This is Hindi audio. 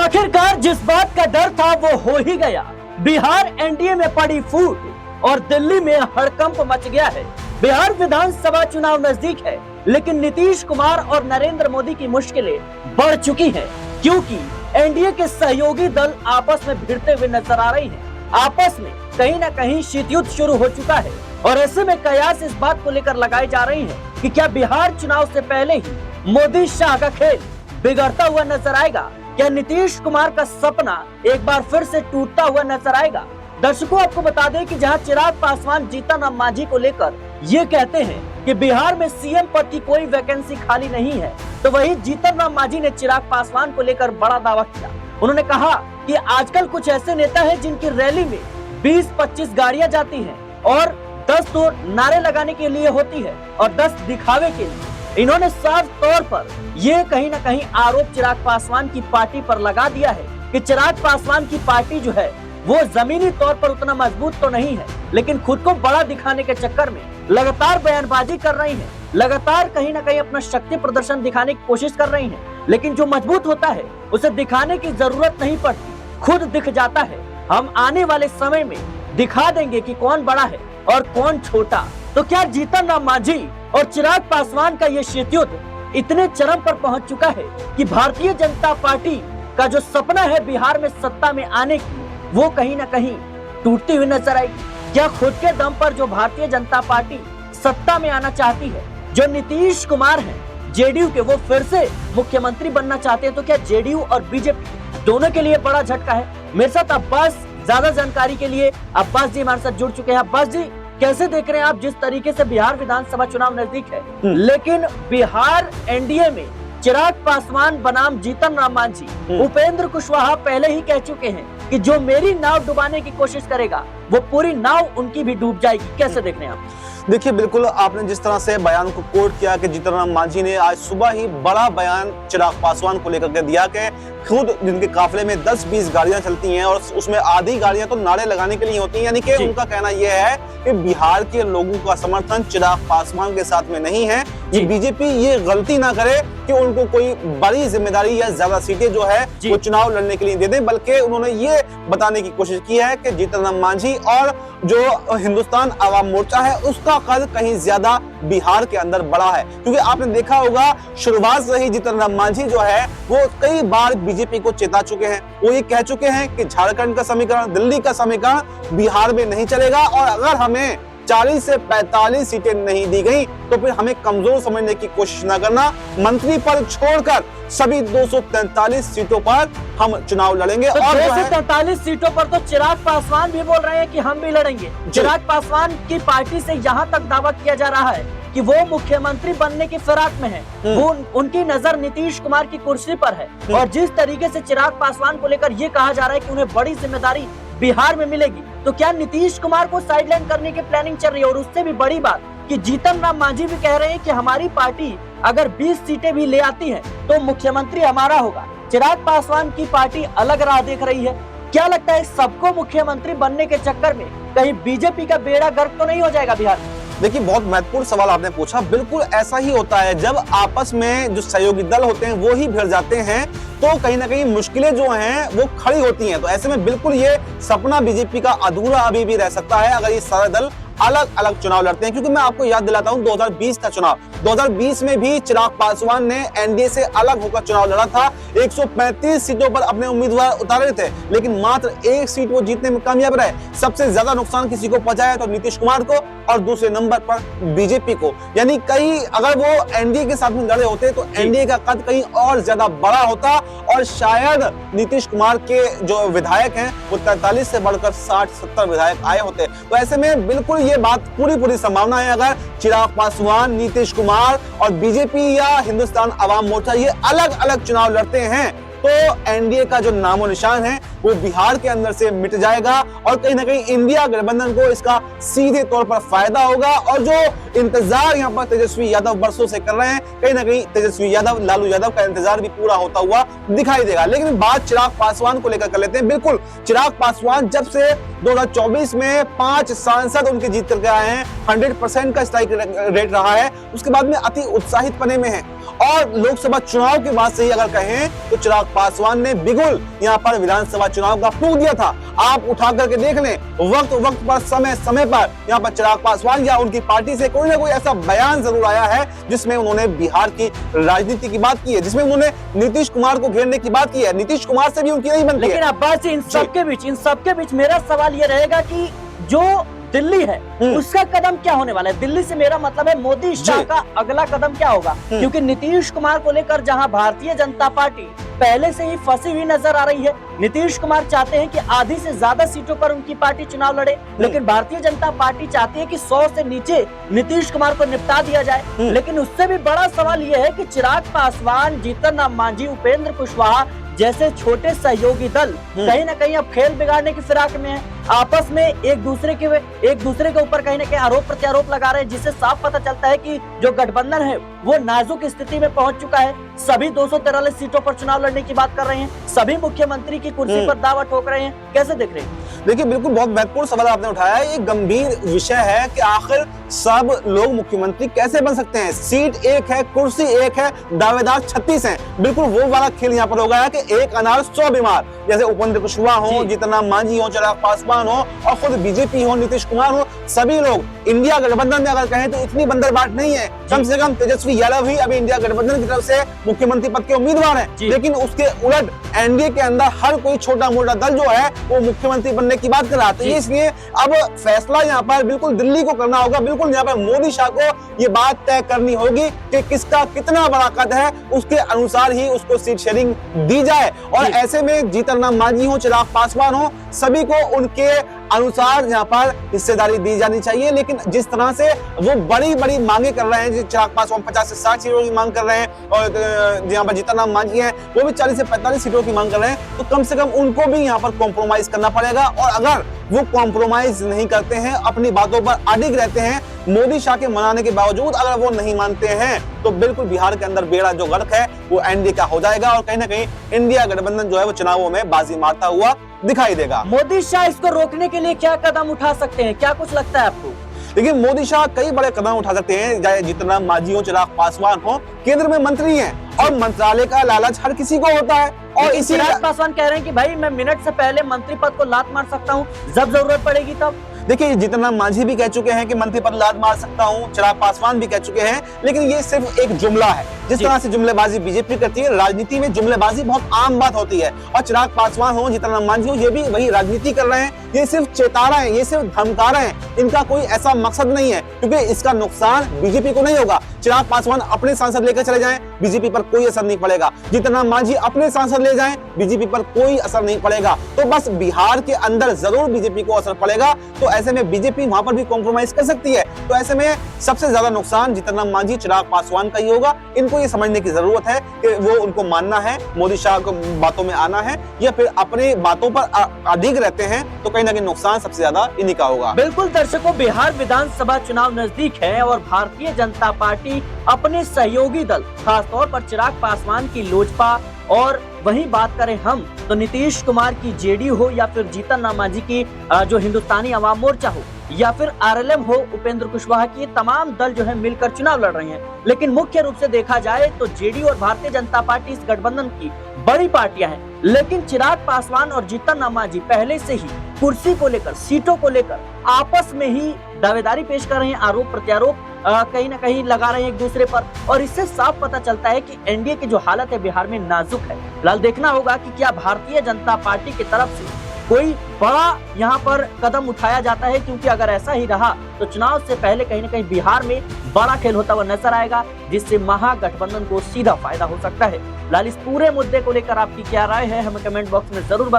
आखिरकार जिस बात का डर था वो हो ही गया। बिहार एनडीए में पड़ी फूट और दिल्ली में हड़कंप मच गया है। बिहार विधानसभा चुनाव नजदीक है, लेकिन नीतीश कुमार और नरेंद्र मोदी की मुश्किलें बढ़ चुकी हैं, क्योंकि एनडीए के सहयोगी दल आपस में भिड़ते हुए नजर आ रही हैं। आपस में कहीं न कहीं शीत युद्ध शुरू हो चुका है और ऐसे में कयास इस बात को लेकर लगाई जा रही है कि क्या बिहार चुनाव से पहले ही मोदी शाह का खेल बिगड़ता हुआ नजर आएगा? क्या नीतीश कुमार का सपना एक बार फिर से टूटता हुआ नजर आएगा? दर्शकों, आपको बता दें कि जहां चिराग पासवान जीतन राम मांझी को लेकर ये कहते हैं कि बिहार में सीएम पद की कोई वैकेंसी खाली नहीं है, तो वही जीतन राम मांझी ने चिराग पासवान को लेकर बड़ा दावा किया। उन्होंने कहा कि आजकल कुछ ऐसे नेता हैं जिनकी रैली में 20-25 गाड़ियां जाती हैं और 10 तो नारे लगाने के लिए होती है और 10 दिखावे के लिए। इन्होंने साफ तौर पर ये कहीं न कहीं आरोप चिराग पासवान की पार्टी पर लगा दिया है कि चिराग पासवान की पार्टी जो है वो जमीनी तौर पर उतना मजबूत तो नहीं है, लेकिन खुद को बड़ा दिखाने के चक्कर में लगातार बयानबाजी कर रही है, लगातार कहीं न कहीं अपना शक्ति प्रदर्शन दिखाने की कोशिश कर रही है। लेकिन जो मजबूत होता है उसे दिखाने की जरूरत नहीं पड़ती, खुद दिख जाता है। हम आने वाले समय में दिखा देंगे कि कौन बड़ा है और कौन छोटा। तो क्या जीतन राम मांझी और चिराग पासवान का ये शीत युद्ध इतने चरम पर पहुंच चुका है कि भारतीय जनता पार्टी का जो सपना है बिहार में सत्ता में आने की, वो कहीं न कहीं टूटती हुई नजर आएगी? क्या खुद के दम पर जो भारतीय जनता पार्टी सत्ता में आना चाहती है, जो नीतीश कुमार हैं जेडीयू के, वो फिर से मुख्यमंत्री बनना चाहते हैं, तो क्या जेडीयू और बीजेपी दोनों के लिए बड़ा झटका है? मेरे साथ अब्बास ज्यादा जानकारी के लिए अब्बास जी हमारे साथ जुड़ चुके हैं। अब्बास जी, कैसे देख रहे हैं आप जिस तरीके से बिहार विधानसभा चुनाव नजदीक है, लेकिन बिहार एनडीए में चिराग पासवान बनाम जीतन राम मांझी, उपेंद्र कुशवाहा पहले ही कह चुके हैं कि जो मेरी नाव डुबाने की कोशिश करेगा वो पूरी नाव उनकी भी डूब जाएगी। कैसे देख रहे हैं आप? देखिए, बिल्कुल आपने जिस तरह से बयान को कोट किया कि जीतन राम मांझी ने आज सुबह ही बड़ा बयान चिराग पासवान को लेकर के दिया कि खुद जिनके काफिले में 10-20 गाड़ियां चलती हैं और उसमें आधी गाड़ियां तो नारे लगाने के लिए होती हैं, यानी कि उनका कहना यह है कि बिहार के लोगों का समर्थन चिराग पासवान के साथ में नहीं है। कि बीजेपी ये गलती ना करे कि उनको कोई बड़ी जिम्मेदारी या ज्यादा सीटें जो है वो चुनाव लड़ने के लिए दे दें, बल्कि उन्होंने ये बताने की कोशिश की है कि जीतन राम मांझी और जो हिंदुस्तान आवाम मोर्चा है उसका कद कहीं ज्यादा बिहार के अंदर बड़ा है। क्योंकि आपने देखा होगा शुरुआत से ही जीतन राम मांझी जो है वो कई बार बीजेपी को चेता चुके हैं। वो ये कह चुके हैं कि झारखंड का समीकरण, दिल्ली का समीकरण बिहार में नहीं चलेगा और अगर हमें 40 से 45 सीटें नहीं दी गई तो फिर हमें कमजोर समझने की कोशिश न करना, मंत्री पद छोड़कर सभी 243 सीटों पर हम चुनाव लड़ेंगे। तो और 243 सीटों पर तो चिराग पासवान भी बोल रहे हैं कि हम भी लड़ेंगे। चिराग पासवान की पार्टी से यहाँ तक दावा किया जा रहा है कि वो मुख्यमंत्री बनने की फिराक में है, वो उनकी नजर नीतीश कुमार की कुर्सी पर है और जिस तरीके से चिराग पासवान को लेकर ये कहा जा रहा है कि उन्हें बड़ी जिम्मेदारी बिहार में मिलेगी, तो क्या नीतीश कुमार को साइडलाइन करने की प्लानिंग चल रही है? और उससे भी बड़ी बात कि जीतन राम मांझी भी कह रहे हैं कि हमारी पार्टी अगर 20 सीटें भी ले आती है तो मुख्यमंत्री हमारा होगा। चिराग पासवान की पार्टी अलग राह देख रही है। क्या लगता है सबको मुख्यमंत्री बनने के चक्कर में कहीं बीजेपी का बेड़ा गर्क तो नहीं हो जाएगा बिहार में? देखिए, बहुत महत्वपूर्ण सवाल आपने पूछा। बिल्कुल ऐसा ही होता है, जब आपस में जो सहयोगी दल होते हैं वो ही भिड़ जाते हैं तो कहीं ना कहीं मुश्किलें जो हैं वो खड़ी होती हैं। तो ऐसे में बिल्कुल ये सपना बीजेपी का अधूरा अभी भी रह सकता है अगर ये सारे दल अलग अलग चुनाव लड़ते हैं। क्योंकि मैं आपको याद दिलाता हूं 2020 का चुनाव, 2020 में भी चिराग पासवान ने एनडीए से अलग होकर चुनाव लड़ा था। 135 सीटों पर अपने उम्मीदवार उतारे थे, लेकिन मात्र 1 सीट वो जीतने में कामयाब रहे। सबसे ज्यादा नुकसान किसी को पहुंचाया तो नीतीश कुमार को और दूसरे नंबर पर बीजेपी को। यानी कहीं अगर वो एनडीए के साथ में लड़े होते तो एनडीए का कद कहीं और ज्यादा बड़ा होता और शायद नीतीश कुमार के जो विधायक हैं वो 43 से बढ़कर 60-70 विधायक आए होते। तो ऐसे में बिल्कुल ये बात पूरी संभावना है अगर चिराग पासवान, नीतीश कुमार और बीजेपी या हिंदुस्तान आवाम मोर्चा ये अलग अलग चुनाव लड़ते हैं तो एनडीए का जो नामो निशान है वो बिहार के अंदर से मिट जाएगा और कहीं ना कहीं इंडिया गठबंधन को इसका सीधे तौर पर फायदा होगा। और जो इंतजार यहाँ पर तेजस्वी यादव बरसों से कर रहे हैं, कहीं ना कहीं तेजस्वी यादव, लालू यादव का इंतजार भी पूरा होता हुआ दिखाई देगा। लेकिन बात चिराग पासवान को लेकर कर लेते हैं। बिल्कुल, चिराग पासवान जब से 2024 में 5 सांसद उनके जीत करके आए हैं, 100% का स्ट्राइक रेट रहा है, उसके बाद में अति उत्साहित पने में है। और लोकसभा चुनाव के बाद से ही अगर कहें तो चिराग पासवान ने बिगुल यहाँ पर विधानसभा चुनाव का फूंक दिया था। आप उठा करके देख लें, वक्त वक्त पर समय समय पर यहाँ पर चिराग पासवान या उनकी पार्टी से कोई ना कोई ऐसा बयान जरूर आया है जिसमें उन्होंने बिहार की राजनीति की बात की है, जिसमें उन्होंने नीतीश कुमार को घेरने की बात की है। नीतीश कुमार से भी उनकी नहीं बनती है। लेकिन अब्बास जी, इन सबके बीच मेरा सवाल ये रहेगा कि जो दिल्ली है उसका कदम क्या होने वाला है? दिल्ली से मेरा मतलब है मोदी शाह का अगला कदम क्या होगा? क्योंकि नीतीश कुमार को लेकर जहां भारतीय जनता पार्टी पहले से ही फंसी हुई नजर आ रही है, नीतीश कुमार चाहते हैं कि आधी से ज्यादा सीटों पर उनकी पार्टी चुनाव लड़े, लेकिन भारतीय जनता पार्टी चाहती है कि 100 से नीचे नीतीश कुमार को निपटा दिया जाए। लेकिन उससे भी बड़ा सवाल यह है कि चिराग पासवान, जीतन राम मांझी, उपेंद्र कुशवाहा जैसे छोटे सहयोगी दल कहीं ना कहीं अब खेल बिगाड़ने की फिराक में है। आपस में एक दूसरे के ऊपर कहीं ना कहीं आरोप प्रत्यारोप लगा रहे हैं, जिससे साफ पता चलता है कि जो गठबंधन है वो नाजुक स्थिति में पहुंच चुका है। सभी 243 सीटों पर चुनाव लड़ने की बात कर रहे हैं, सभी मुख्यमंत्री की कुर्सी पर दावा ठोक रहे हैं। कैसे देख रहे हैं? देखिए, बिल्कुल बहुत महत्वपूर्ण सवाल आपने उठाया है। ये गंभीर विषय है कि आखिर सब लोग मुख्यमंत्री कैसे बन सकते हैं। सीट एक है, कुर्सी एक है, दावेदार 36 हैं। बिल्कुल वो वाला खेल यहाँ पर होगा कि एक अनार 100 बीमार। जैसे उपेंद्र कुशवाहा हो, जीतन राम मांझी हो, चिराग पासवान हो और खुद बीजेपी हो, नीतीश कुमार हो, सभी लोग इंडिया गठबंधन में अगर कहें तो इतनी बंदरबाट नहीं है। कम से कम तेजस्वी यादव ही अभी इंडिया गठबंधन की तरफ से मुख्यमंत्री पद के उम्मीदवार हैं। लेकिन उसके उलट एनडीए के अंदर हर कोई छोटा मोटा दल जो है वो मुख्यमंत्री बनने की बात कर रहा है। इसलिए अब फैसला यहाँ पर बिल्कुल दिल्ली को करना होगा। बिल्कुल यहाँ पर मोदी शाह को ये बात तय करनी होगी कि किसका कितना बड़ा कद है, उसके अनुसार ही उसको सीट शेयरिंग दी जाए। और ऐसे में जीतन राम मांझी हो, चिराग पासवान हो, सभी को उनके अनुसार यहाँ पर हिस्सेदारी दी जानी चाहिए। लेकिन जिस तरह से वो बड़ी बड़ी मांगे कर रहे हैं, चिराग पासवान 50 से 60 सीटों की मांग कर रहे हैं और यहाँ पर जीतन राम मांझी हैं वो भी 40 से 45 सीटों की मांग कर रहे हैं, तो कम से कम उनको भी यहाँ पर कॉम्प्रोमाइज करना पड़ेगा। और अगर वो कॉम्प्रोमाइज नहीं करते हैं, अपनी बातों पर अडिग रहते हैं, मोदी शाह के मनाने के बावजूद अगर वो नहीं मानते हैं, तो बिल्कुल बिहार के अंदर बेड़ा जो गर्क है वो एनडीए का हो जाएगा और कहीं ना कहीं इंडिया गठबंधन जो है वो चुनावों में बाजी मारता हुआ दिखाई देगा। मोदी शाह इसको रोकने के लिए क्या कदम उठा सकते हैं? क्या कुछ लगता है आपको? लेकिन मोदी शाह कई बड़े कदम उठा सकते हैं। चाहे जीतन राम मांझी हो, चिराग पासवान हो, केंद्र में मंत्री हैं और मंत्रालय का लालच हर किसी को होता है। और इसी चिराग पासवान कह रहे हैं कि भाई मैं मिनट से पहले मंत्री पद को लात मार सकता हूं, जब जरूरत पड़ेगी तब। देखिए, जीतन राम मांझी भी कह चुके हैं कि मंत्री पद लात मार सकता हूं, चिराग पासवान भी कह चुके हैं, लेकिन ये सिर्फ एक जुमला है। जिस तरह से जुमलेबाजी बीजेपी करती है, राजनीति में जुमलेबाजी बहुत आम बात होती है। और चिराग पासवान हो, जीतन राम मांझी हो, ये भी वही राजनीति कर रहे हैं। ये सिर्फ चेता रहे हैं, ये सिर्फ धमका रहे हैं। इनका कोई ऐसा मकसद नहीं है, क्योंकि इसका नुकसान बीजेपी को नहीं होगा। चिराग पासवान अपने सांसद लेकर चले जाएं, बीजेपी पर कोई असर नहीं पड़ेगा। जीतन राम मांझी अपने सांसद ले जाएं, बीजेपी पर कोई असर नहीं पड़ेगा। तो बस बिहार के अंदर जरूर बीजेपी को असर पड़ेगा। तो ऐसे में बीजेपी वहां पर भी कॉम्प्रोमाइज कर सकती है। तो ऐसे में सबसे ज्यादा नुकसान जीतन राम मांझी, चिराग पासवान का ही होगा। इनको ये समझने की जरूरत है कि वो उनको मानना है, मोदी शाह को बातों में आना है, या फिर अपने बातों पर अडिग रहते हैं, तो कहीं ना कहीं नुकसान सबसे ज्यादा इन्हीं का होगा। बिल्कुल दर्शकों, बिहार विधानसभा चुनाव नजदीक है और भारतीय जनता पार्टी अपने सहयोगी दल, खासतौर पर चिराग पासवान की लोजपा, और वहीं बात करें हम तो नीतीश कुमार की जेडीयू हो या फिर जीतन राम मांझी की जो हिंदुस्तानी अवाम मोर्चा हो या फिर आरएलएम हो, उपेंद्र कुशवाहा की, तमाम दल जो है मिलकर चुनाव लड़ रहे हैं। लेकिन मुख्य रूप से देखा जाए तो जेडीयू और भारतीय जनता पार्टी इस गठबंधन की बड़ी पार्टियां हैं। लेकिन चिराग पासवान और जीतन राम मांझी पहले से ही कुर्सी को लेकर, सीटों को लेकर आपस में ही दावेदारी पेश कर रहे हैं, आरोप प्रत्यारोप कहीं ना कहीं लगा रहे हैं एक दूसरे पर। और इससे साफ पता चलता है कि एनडीए की जो हालत है बिहार में नाजुक है। फिलहाल देखना होगा कि क्या भारतीय जनता पार्टी की तरफ से कोई बड़ा यहाँ पर कदम उठाया जाता है, क्योंकि अगर ऐसा ही रहा तो चुनाव से पहले कहीं ना कहीं बिहार में बड़ा खेल होता हुआ नजर आएगा, जिससे महागठबंधन को सीधा फायदा हो सकता है। फिलहाल इस पूरे मुद्दे को लेकर आपकी क्या राय है हमें कमेंट बॉक्स में जरूर बताएं।